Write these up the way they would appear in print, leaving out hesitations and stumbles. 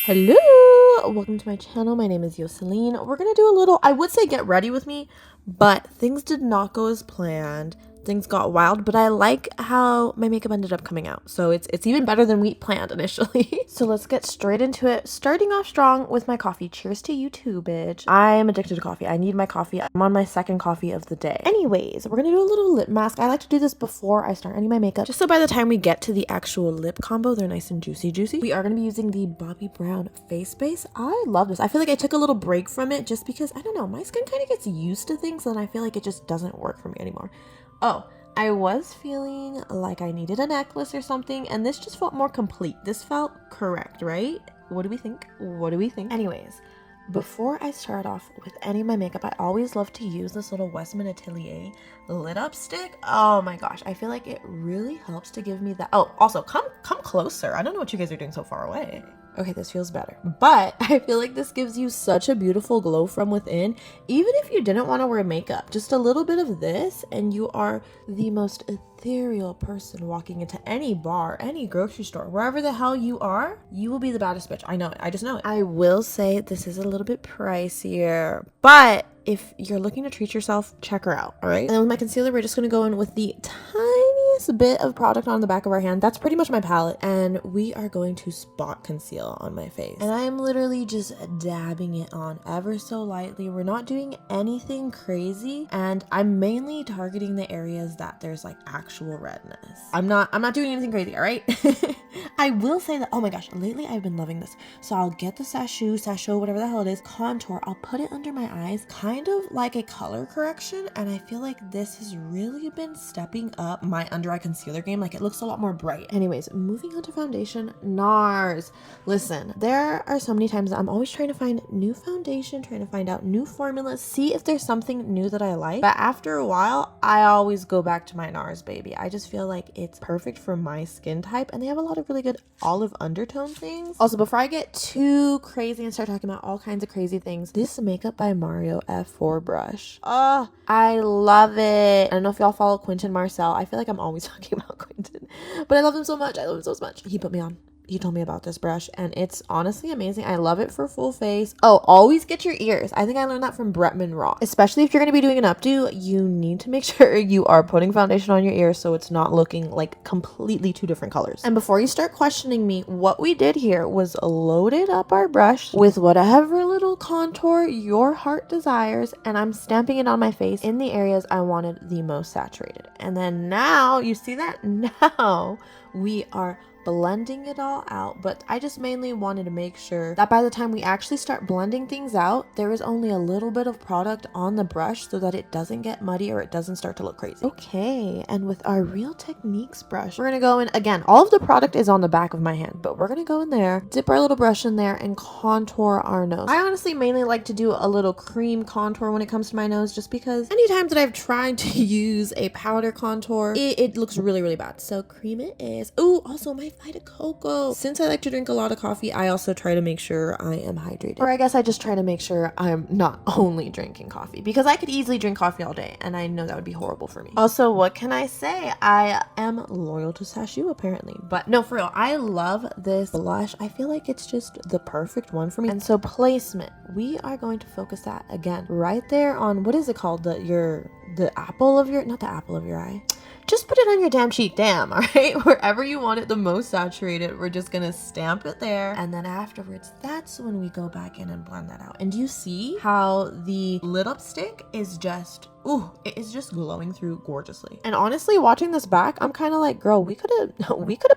Hello, welcome to my channel. My name is Yoseline. We're gonna do a little, I would say get ready with me, but things did not go as planned. Things got wild, but I like how my makeup ended up coming out. So it's even better than we planned initially. So let's get straight into it. Starting off strong with my coffee. Cheers to you too, bitch. I am addicted to coffee. I need my coffee. I'm on my second coffee of the day. Anyways, we're gonna do a little lip mask. I like to do this before I start any of my makeup, just so by the time we get to the actual lip combo, they're nice and juicy. We are gonna be using the Bobbi Brown face base. I love this. I feel like I took a little break from it just because, I don't know, my skin kind of gets used to things and I feel like it just doesn't work for me anymore. Oh, I was feeling like I needed a necklace or something, and this just felt more complete. This felt correct, right? What do we think? Anyways, before I start off with any of my makeup, I always love to use this little Westman Atelier lit up stick. Oh my gosh, I feel like it really helps to give me that. Oh, also, come closer. I don't know what you guys are doing so far away. Okay, this feels better. But I feel like this gives you such a beautiful glow from within. Even if you didn't want to wear makeup, just a little bit of this and you are the most ethereal person walking into any bar, any grocery store, wherever the hell you are, you will be the baddest bitch. I know it. I just know it. I will say this is a little bit pricier, but if you're looking to treat yourself, check her out, all right? And then with my concealer, we're just gonna go in with the tiniest bit of product on the back of our hand. That's pretty much my palette. And we are going to spot conceal on my face. And I am literally just dabbing it on ever so lightly. We're not doing anything crazy. And I'm mainly targeting the areas that there's like actual redness. I'm not doing anything crazy, all right? I will say that, oh my gosh, lately I've been loving this. So I'll get the sasho, whatever the hell it is, contour. I'll put it under my eyes, kind of like a color correction. And I feel like this has really been stepping up my under eye concealer game. Like it looks a lot more bright. Anyways, moving on to foundation. NARS. Listen, there are so many times that I'm always trying to find new foundation, trying to find out new formulas, see if there's something new that I like. But after a while, I always go back to my NARS baby. I just feel like it's perfect for my skin type and they have a lot of really good olive undertone things. Also, before I get too crazy and start talking about all kinds of crazy things, this Makeup by Mario F4 brush. Oh, I love it. I don't know if y'all follow Quentin Marcel. I feel like I'm always talking about Quentin, but I love him so much. I love him so much. He put me on. He told me about this brush and it's honestly amazing. I love it for full face. Oh, always get your ears. I think I learned that from Bretman Rock. Especially if you're going to be doing an updo, you need to make sure you are putting foundation on your ears so it's not looking like completely two different colors. And before you start questioning me, what we did here was loaded up our brush with whatever little contour your heart desires, and I'm stamping it on my face in the areas I wanted the most saturated. And then now, you see that? Now we are blending it all out, but I just mainly wanted to make sure that by the time we actually start blending things out, there is only a little bit of product on the brush so that it doesn't get muddy or it doesn't start to look crazy. Okay, and with our Real Techniques brush, we're gonna go in, again, all of the product is on the back of my hand, but we're gonna go in there, dip our little brush in there and contour our nose. I honestly mainly like to do a little cream contour when it comes to my nose, just because any times that I've tried to use a powder contour, it looks really bad. So cream it is. Oh, also my Vita Coco. Since I like to drink a lot of coffee, I also try to make sure I am hydrated. Or I guess I just try to make sure I'm not only drinking coffee, because I could easily drink coffee all day and I know that would be horrible for me. Also, what can I say? I am loyal to Sashu apparently. But no, for real, I love this blush. I feel like it's just the perfect one for me. And so placement, we are going to focus that again right there on, what is it called? The apple of your, not the apple of your eye. Just put it on your damn cheek, damn, all right? Wherever you want it the most saturated, we're just gonna stamp it there. And then afterwards, that's when we go back in and blend that out. And do you see how the lit up stick is just, ooh, it is just glowing through gorgeously. And honestly, watching this back, I'm kind of like, girl, we could have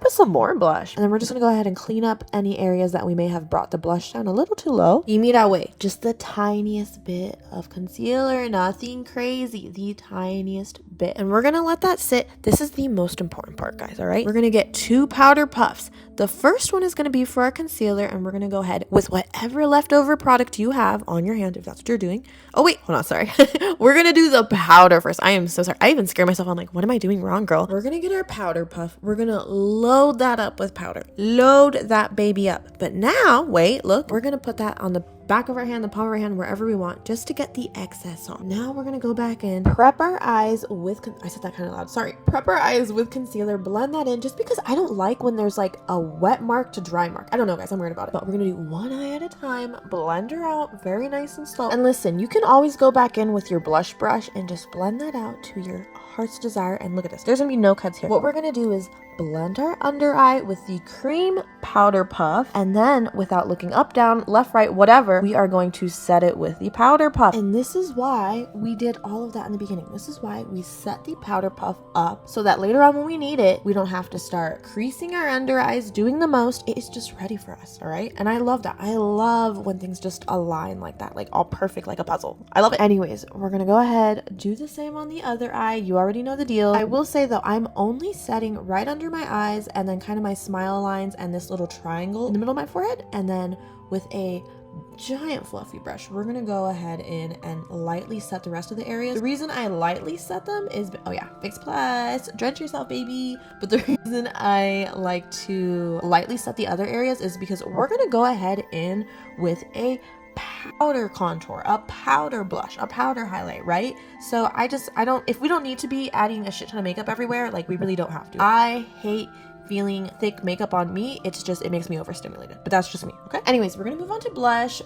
put some more blush. And then we're just gonna go ahead and clean up any areas that we may have brought the blush down a little too low. You meet our way. Just the tiniest bit of concealer, nothing crazy, the tiniest bit. And we're gonna let that sit. This is the most important part, guys, all right? We're gonna get 2 powder puffs. The first one is gonna be for our concealer, and we're gonna go ahead with whatever leftover product you have on your hand, if that's what you're doing. Oh wait, hold on, sorry. We're gonna do the powder first. I am so sorry. I even scare myself. I'm like, what am I doing wrong, girl? We're gonna get our powder puff. We're gonna load that up with powder. Load that baby up. But now, wait, look, we're gonna put that on the back of our hand, the palm of our hand, wherever we want, just to get the excess off. Now we're gonna go back in, prep our eyes with, I said that kind of loud, sorry. Prep our eyes with concealer, blend that in, just because I don't like when there's like a wet mark to dry mark. I don't know, guys, I'm weird about it. But we're gonna do one eye at a time, blend her out very nice and slow. And listen, you can always go back in with your blush brush and just blend that out to your heart's desire. And look at this, there's gonna be no cuts here. What we're gonna do is blend our under eye with the cream powder puff, and then without looking up, down, left, right, whatever, we are going to set it with the powder puff. And this is why we did all of that in the beginning. This is why we set the powder puff up, so that later on when we need it, we don't have to start creasing our under eyes, doing the most. It is just ready for us, all right? And I love that. I love when things just align like that, like all perfect, like a puzzle. I love it. Anyways, we're gonna go ahead, do the same on the other eye. You already know the deal. I will say though, I'm only setting right under my eyes and then kind of my smile lines and this little triangle in the middle of my forehead, and then with a giant fluffy brush, we're gonna go ahead in and lightly set the rest of the areas. The reason I lightly set them is, oh yeah, Fix Plus, drench yourself, baby. But the reason I like to lightly set the other areas is because we're gonna go ahead in with a powder contour, a powder blush, a powder highlight, right? So if we don't need to be adding a shit ton of makeup everywhere, like we really don't have to. I hate feeling thick makeup on me. It's just, it makes me overstimulated, but that's just me, okay? Anyways, we're gonna move on to blush.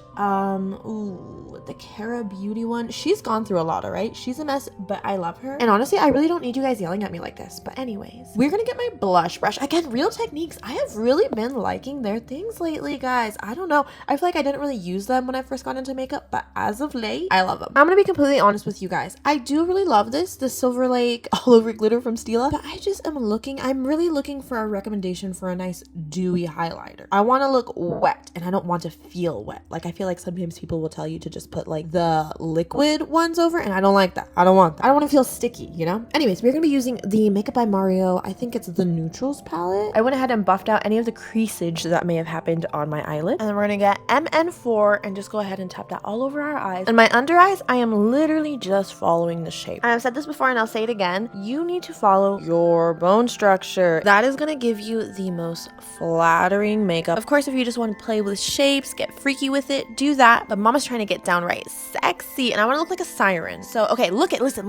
The Cara Beauty one. She's gone through a lot, all right? She's a mess, but I love her. And honestly, I really don't need you guys yelling at me like this. But anyways, we're gonna get my blush brush. Again, Real Techniques. I have really been liking their things lately, guys. I don't know. I feel like I didn't really use them when I first got into makeup, but as of late, I love them. I'm gonna be completely honest with you guys. I do really love the Silver Lake all over glitter from Stila, but I just am I'm really looking for a recommendation for a nice dewy highlighter. I want to look wet and I don't want to feel wet. Like, I feel like sometimes people will tell you to just put like the liquid ones over, and I don't like that. I don't want that. I don't want to feel sticky, you know? Anyways, we're gonna be using the Makeup by Mario, I think it's the Neutrals palette. I went ahead and buffed out any of the creasage that may have happened on my eyelid. And then we're gonna get MN4 and just go ahead and tap that all over our eyes. And my under eyes, I am literally just following the shape. I've said this before and I'll say it again. You need to follow your bone structure. That is gonna give you the most flattering makeup. Of course, if you just want to play with shapes, get freaky with it, do that. But mama's trying to get downright sexy and I want to look like a siren. So, okay, listen.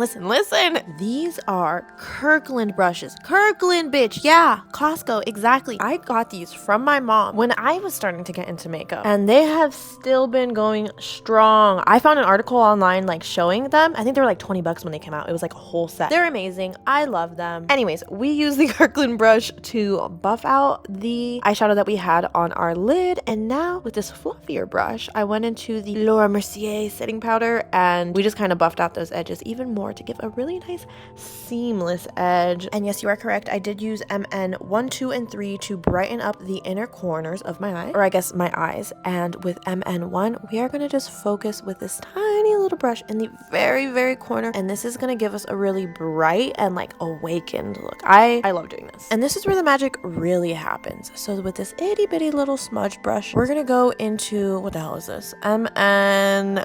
These are Kirkland brushes. Kirkland, bitch. Yeah, Costco, exactly. I got these from my mom when I was starting to get into makeup, and they have still been going strong. I found an article online like showing them. I think they were like $20 when they came out. It was like a whole set. They're amazing. I love them. Anyways, we use the Kirkland brush to buff out the eyeshadow that we had on our lid, and now with this fluffier brush, I went into the Laura Mercier setting powder and we just kind of buffed out those edges even more to give a really nice seamless edge. And yes, you are correct, I did use MN 1, 2, and 3 to brighten up the inner corners of my eye, or I guess my eyes. And with MN 1, we are going to just focus with this tiny little brush in the very, very corner, and this is going to give us a really bright and like awakened look. I love doing this. And this is where the magic really happens. So with this itty bitty little smudge brush, we're gonna go into, what the hell is this? MN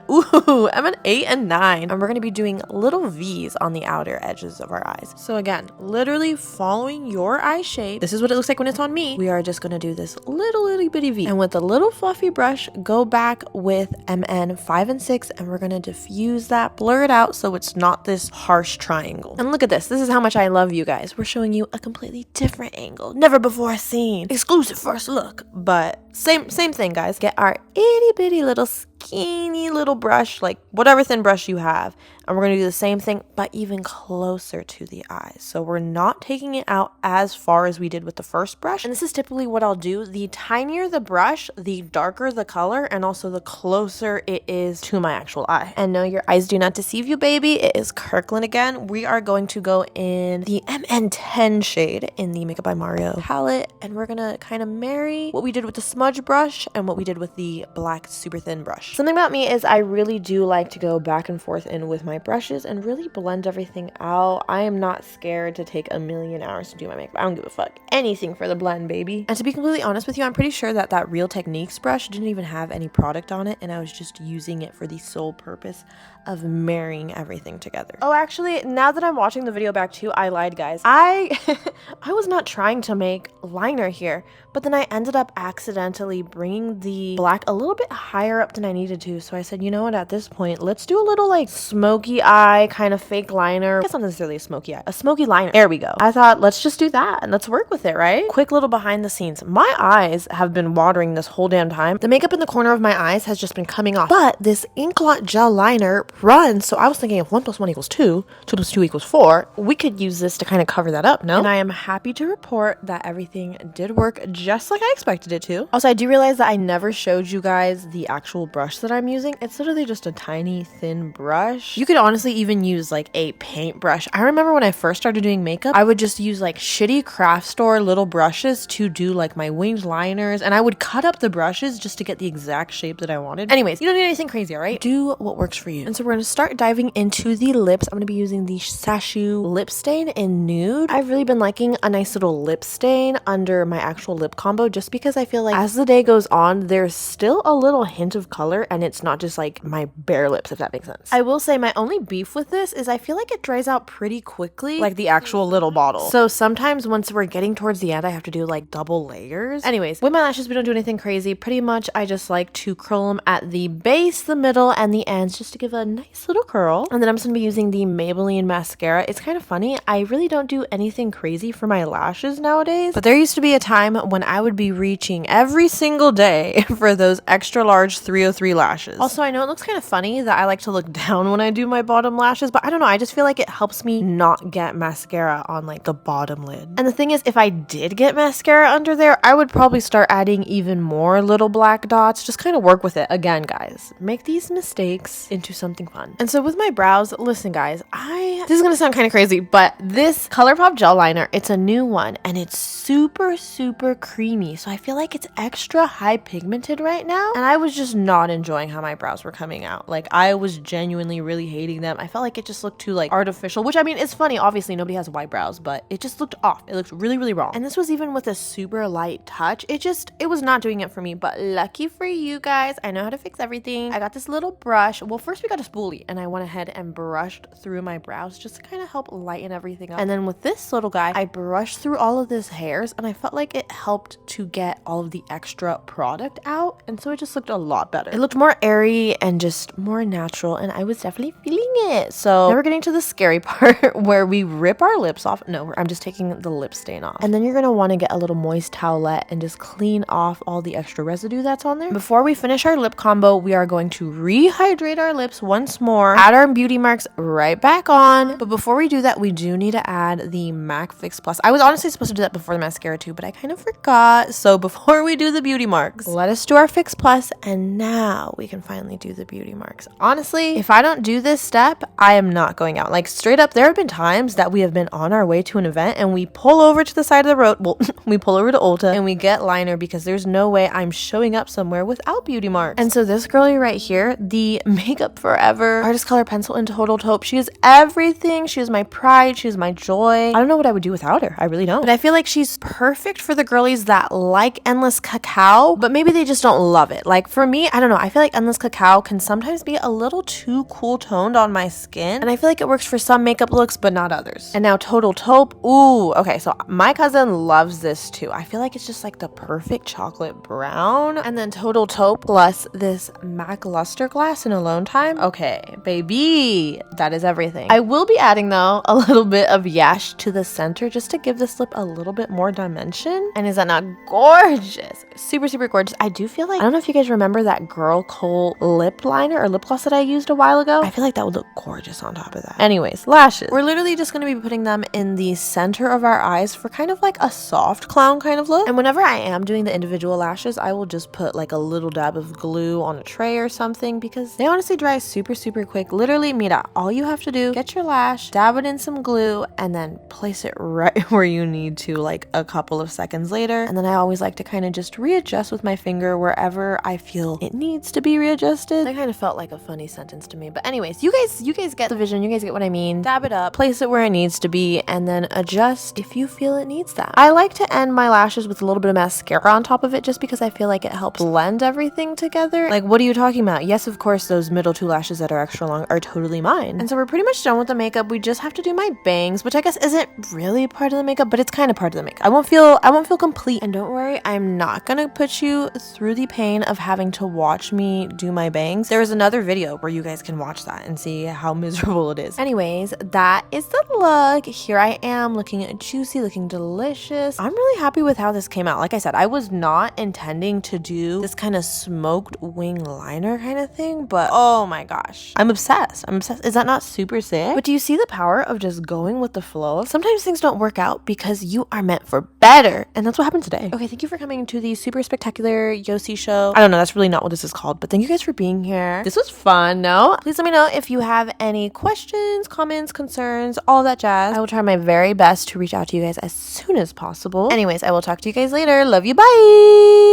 8 and 9. And we're gonna be doing little V's on the outer edges of our eyes. So again, literally following your eye shape. This is what it looks like when it's on me. We are just gonna do this little itty bitty V. And with the little fluffy brush, go back with MN 5 and 6, and we're gonna diffuse that, blur it out so it's not this harsh triangle. And look at this. This is how much I love you guys. We're showing you a completely different angle, never before seen, exclusive first look. But same thing, guys. Get our itty bitty little skinny little brush, like whatever thin brush you have, and we're going to do the same thing but even closer to the eyes. So we're not taking it out as far as we did with the first brush. And this is typically what I'll do. The tinier the brush, the darker the color, and also the closer it is to my actual eye. And no, your eyes do not deceive you, baby. It is Kirkland again. We are going to go in the MN10 shade in the Makeup by Mario palette, and we're going to kind of marry what we did with the smudge brush and what we did with the black super thin brush. Something about me is I really do like to go back and forth in with my my brushes and really blend everything out. I am not scared to take a million hours to do my makeup. I don't give a fuck. Anything for the blend, baby. And to be completely honest with you, I'm pretty sure that Real Techniques brush didn't even have any product on it, and I was just using it for the sole purpose of marrying everything together. Oh, actually, now that I'm watching the video back too, I lied, guys. I was not trying to make liner here, but then I ended up accidentally bringing the black a little bit higher up than I needed to. So I said, you know what, at this point, let's do a little like smoky eye kind of fake liner. I guess not necessarily a smoky eye, a smoky liner. There we go. I thought, let's just do that and let's work with it, right? Quick little behind the scenes. My eyes have been watering this whole damn time. The makeup in the corner of my eyes has just been coming off, but this Inklot gel liner runs. So I was thinking if 1 + 1 = 2, 2 + 2 = 4, we could use this to kind of cover that up, no? And I am happy to report that everything did work just like I expected it to. Also, I do realize that I never showed you guys the actual brush that I'm using. It's literally just a tiny thin brush. You could honestly even use like a paintbrush. I remember when I first started doing makeup, I would just use like shitty craft store little brushes to do like my winged liners, and I would cut up the brushes just to get the exact shape that I wanted. Anyways, you don't need anything crazy, all right? Do what works for you. And so we're going to start diving into the lips. I'm going to be using the Sashu lip stain in nude. I've really been liking a nice little lip stain under my actual lip combo, just because I feel like as the day goes on, there's still a little hint of color and it's not just like my bare lips, if that makes sense. I will say my only beef with this is I feel like it dries out pretty quickly, like the actual little bottle. So sometimes once we're getting towards the end, I have to do like double layers. Anyways, with my lashes, we don't do anything crazy. Pretty much I just like to curl them at the base, the middle, and the ends just to give a nice little curl. And then I'm just gonna be using the Maybelline mascara. It's kind of funny. I really don't do anything crazy for my lashes nowadays, but there used to be a time when I would be reaching every single day for those extra large 303 lashes. Also, I know it looks kind of funny that I like to look down when I do my bottom lashes, but I don't know. I just feel like it helps me not get mascara on like the bottom lid. And the thing is, if I did get mascara under there, I would probably start adding even more little black dots. Just kind of work with it. Again, guys, make these mistakes into something fun. And so with my brows, listen guys, this is gonna sound kind of crazy, but this ColourPop gel liner, it's a new one and it's super creamy, so I feel like it's extra high pigmented right now, and I was just not enjoying how my brows were coming out. Like, I was genuinely really hating them. I felt like it just looked too like artificial, which I mean, it's funny, obviously nobody has wide brows, but it just looked off. It looked really wrong. And this was even with a super light touch. It was not doing it for me, but lucky for you guys, I know how to fix everything. I got this little brush. Well, first we got a spoolie and I went ahead and brushed through my brows just to kind of help lighten everything up. And then with this little guy, I brushed through all of this hairs and I felt like it helped to get all of the extra product out, and so it just looked a lot better. It looked more airy and just more natural, and I was definitely feeling it. So now we're getting to the scary part where we rip our lips off. No, I'm just taking the lip stain off. And then you're gonna want to get a little moist towelette and just clean off all the extra residue that's on there. Before we finish our lip combo, we are going to rehydrate our lips once more, add our beauty marks right back on. But before we do that, we do need to add the MAC Fix Plus. I was honestly supposed to do that before the mascara too, but I kind of forgot. So before we do the beauty marks, let us do our Fix Plus, and now we can finally do the beauty marks. Honestly, if I don't do this step, I am not going out. Like, straight up, there have been times that we have been on our way to an event and we pull over to the side of the road. Well, we pull over to Ulta and we get liner because there's no way I'm showing up somewhere without beauty marks. And so this girlie right here, the Makeup Forever Artist Color Pencil in Total Taupe, she is everything. She is my pride. She is my joy. I don't know what I would do without her. I really don't. But I feel like she's perfect for the girlies that like Endless Cacao, but maybe they just don't love it. Like, for me, I don't know. I feel like Endless Cacao can sometimes be a little too cool toned on my skin, and I feel like it works for some makeup looks, but not others. And now Total Taupe. Ooh, okay, so my cousin loves this too. I feel like it's just like the perfect chocolate brown. And then Total Taupe plus this MAC Luster Glass in Alone Time. Okay, baby, that is everything. I will be adding, though, a little bit of Yash to the center just to give this lip a little bit more dimension. And is that not gorgeous? Super gorgeous. I do feel like, I don't know if you guys remember that Girl Cole lip liner or lip gloss that I used a while ago. I feel like that would look gorgeous on top of that. Anyways, lashes. We're literally just going to be putting them in the center of our eyes for kind of like a soft clown kind of look. And whenever I am doing the individual lashes, I will just put like a little dab of glue on a tray or something because they honestly dry super quick. Literally, mira, all you have to do, get your lash, dab it in some glue, and then place it right where you need to, like a couple of seconds later. And then I always like to kind of just readjust with my finger wherever I feel it needs to be readjusted. That kind of felt like a funny sentence to me. But anyways, You guys get the vision. You guys get what I mean. Dab it up, place it where it needs to be, and then adjust if you feel it needs that. I like to end my lashes with a little bit of mascara on top of it just because I feel like it helps blend everything together. Like, what are you talking about? Yes, of course, those middle two lashes that are extra long are totally mine. And so we're pretty much done with the makeup. We just have to do my bangs, which I guess isn't really part of the makeup, but it's kind of part of the makeup. I won't feel complete. And don't worry, I'm not gonna put you through the pain of having to watch me do my bangs. There is another video where you guys can watch that and see how miserable it is. Anyways, that is the look. Here I am looking juicy, looking delicious. I'm really happy with how this came out. Like I said, I was not intending to do this kind of smoked wing liner kind of thing, but oh my gosh, I'm obsessed. Is that not super sick? But do you see the power of just going with the flow? Sometimes things don't work out because you are meant for better, and that's what happened today. Okay, thank you for coming to the super spectacular Yossi show. I don't know, that's really not what this is called, but thank you guys for being here. This was fun. No, please let me know if you have any questions, comments, concerns, all that jazz. I will try my very best to reach out to you guys as soon as possible. Anyways, I will talk to you guys later. Love you. Bye.